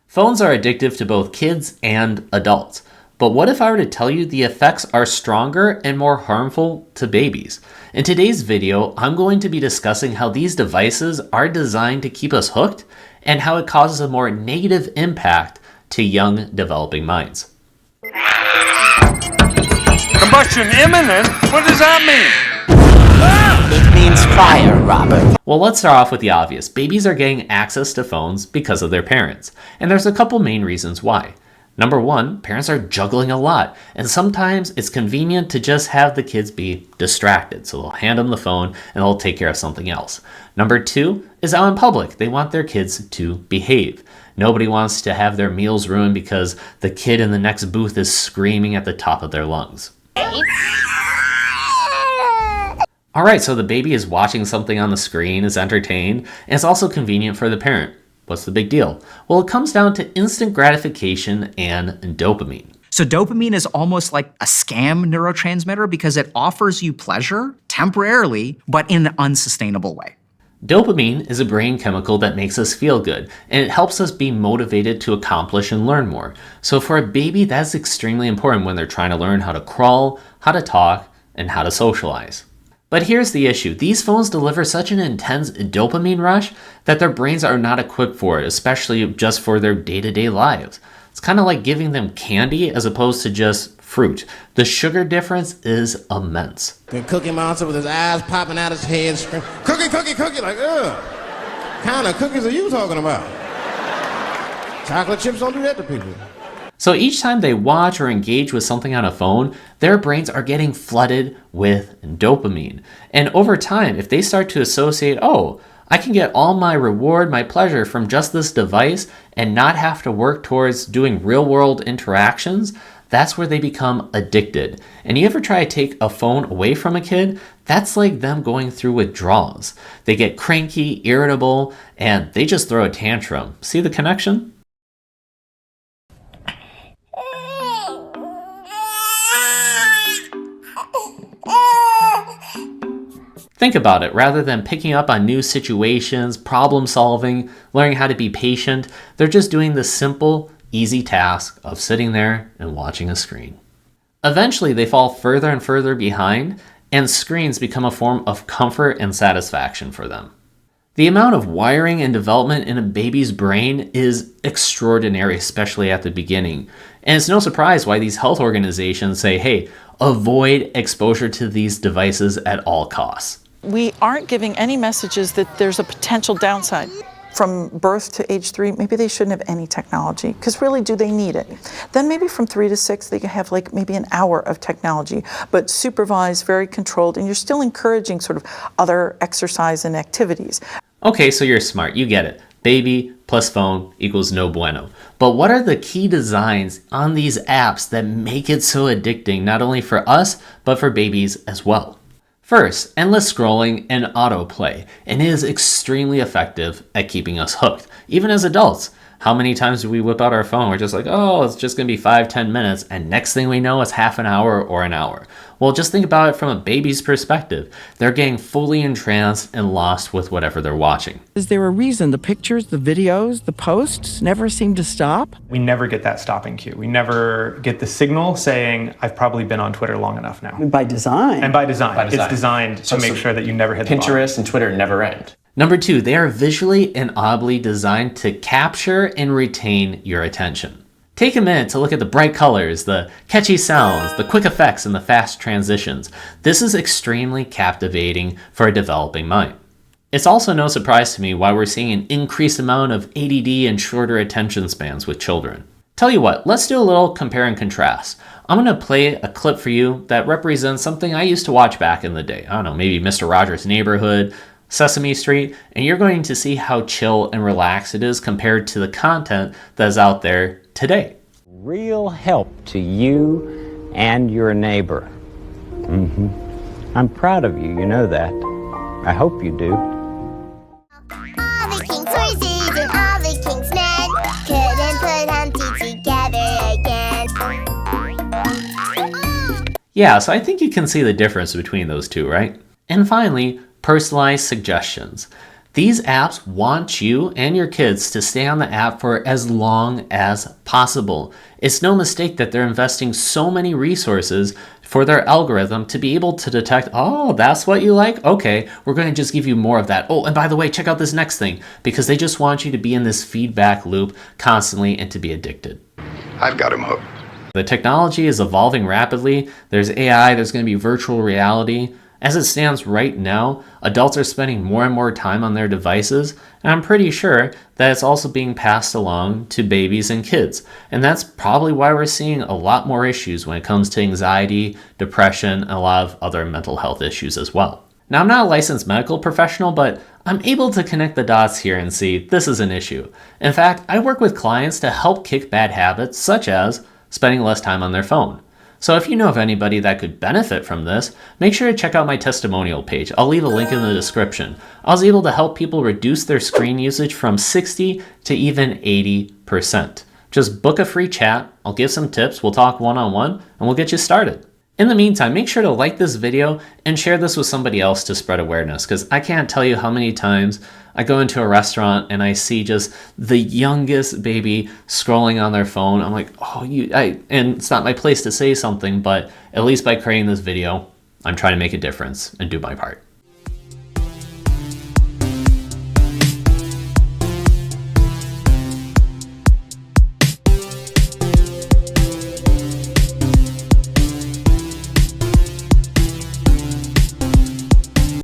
Phones are addictive to both kids and adults. But what if I were to tell you the effects are stronger and more harmful to babies? In today's video, I'm going to be discussing how these devices are designed to keep us hooked and how it causes a more negative impact to young developing minds. Combustion imminent? What does that mean? It means fire, Robert. Well, let's start off with the obvious. Babies are getting access to phones because of their parents. And there's a couple main reasons why. Number one, parents are juggling a lot, and sometimes it's convenient to just have the kids be distracted. So they'll hand them the phone and they'll take care of something else. Number two is out in public. They want their kids to behave. Nobody wants to have their meals ruined because the kid in the next booth is screaming at the top of their lungs. All right, so the baby is watching something on the screen, is entertained, and it's also convenient for the parent. What's the big deal? Well, it comes down to instant gratification and dopamine. So dopamine is almost like a scam neurotransmitter because it offers you pleasure temporarily, but in an unsustainable way. Dopamine is a brain chemical that makes us feel good, and it helps us be motivated to accomplish and learn more. So for a baby, that's extremely important when they're trying to learn how to crawl, how to talk, and how to socialize. But here's the issue. These phones deliver such an intense dopamine rush that their brains are not equipped for it, especially just for their day-to-day lives. It's kind of like giving them candy as opposed to just fruit. The sugar difference is immense. The Cookie Monster with his eyes popping out his head, screaming, "Cookie, cookie, cookie!" Like, ugh. Kind of cookies are you talking about? Chocolate chips don't do that to people. So each time they watch or engage with something on a phone, their brains are getting flooded with dopamine. And over time, if they start to associate, oh, I can get all my reward, my pleasure from just this device and not have to work towards doing real-world interactions, that's where they become addicted. And you ever try to take a phone away from a kid? That's like them going through withdrawals. They get cranky, irritable, and they just throw a tantrum. See the connection? Think about it. Rather than picking up on new situations, problem solving, learning how to be patient, they're just doing the simple, easy task of sitting there and watching a screen. Eventually, they fall further and further behind, and screens become a form of comfort and satisfaction for them. The amount of wiring and development in a baby's brain is extraordinary, especially at the beginning. And it's no surprise why these health organizations say, hey, avoid exposure to these devices at all costs. We aren't giving any messages that there's a potential downside. From birth to age 3, maybe they shouldn't have any technology, because really, do they need it? Then maybe from 3 to 6, they can have like maybe an hour of technology, but supervised, very controlled, and you're still encouraging sort of other exercise and activities. Okay, so you're smart, you get it. Baby plus phone equals no bueno. But what are the key designs on these apps that make it so addicting, not only for us, but for babies as well? First, endless scrolling and autoplay, and it is extremely effective at keeping us hooked, even as adults. How many times do we whip out our phone? We're just like, oh, it's just gonna be 5-10 minutes, and next thing we know, it's half an hour or an hour. Well, just think about it from a baby's perspective. They're getting fully entranced and lost with whatever they're watching. Is there a reason the pictures, the videos, the posts never seem to stop? We never get that stopping cue. We never get the signal saying, I've probably been on Twitter long enough now. By design. And by design. It's designed to make sure that you never hit the bottom. Pinterest and Twitter never end. Number two, they are visually and audibly designed to capture and retain your attention. Take a minute to look at the bright colors, the catchy sounds, the quick effects, and the fast transitions. This is extremely captivating for a developing mind. It's also no surprise to me why we're seeing an increased amount of ADD and shorter attention spans with children. Tell you what, let's do a little compare and contrast. I'm going to play a clip for you that represents something I used to watch back in the day. I don't know, maybe Mr. Rogers' Neighborhood, Sesame Street, and you're going to see how chill and relaxed it is compared to the content that is out there today. Real help to you and your neighbor. I'm proud of you, you know that. I hope you do. All the king's horses and all the king's men couldn't put Humpty together again. Yeah, so I think you can see the difference between those two, right? And finally, personalized suggestions. These apps want you and your kids to stay on the app for as long as possible. It's no mistake that they're investing so many resources for their algorithm to be able to detect, oh, that's what you like? Okay, we're going to just give you more of that. Oh, and by the way, check out this next thing, because they just want you to be in this feedback loop constantly and to be addicted. I've got him hooked. The technology is evolving rapidly. There's AI, there's going to be virtual reality. As it stands right now, adults are spending more and more time on their devices, and I'm pretty sure that it's also being passed along to babies and kids. And that's probably why we're seeing a lot more issues when it comes to anxiety, depression, and a lot of other mental health issues as well. Now, I'm not a licensed medical professional, but I'm able to connect the dots here and see this is an issue. In fact, I work with clients to help kick bad habits, such as spending less time on their phone. So if you know of anybody that could benefit from this, make sure to check out my testimonial page. I'll leave a link in the description. I was able to help people reduce their screen usage from 60 to even 80%. Just book a free chat, I'll give some tips, we'll talk one-on-one, and we'll get you started. In the meantime, make sure to like this video and share this with somebody else to spread awareness, because I can't tell you how many times I go into a restaurant and I see just the youngest baby scrolling on their phone. I'm like, oh, and it's not my place to say something, but at least by creating this video, I'm trying to make a difference and do my part.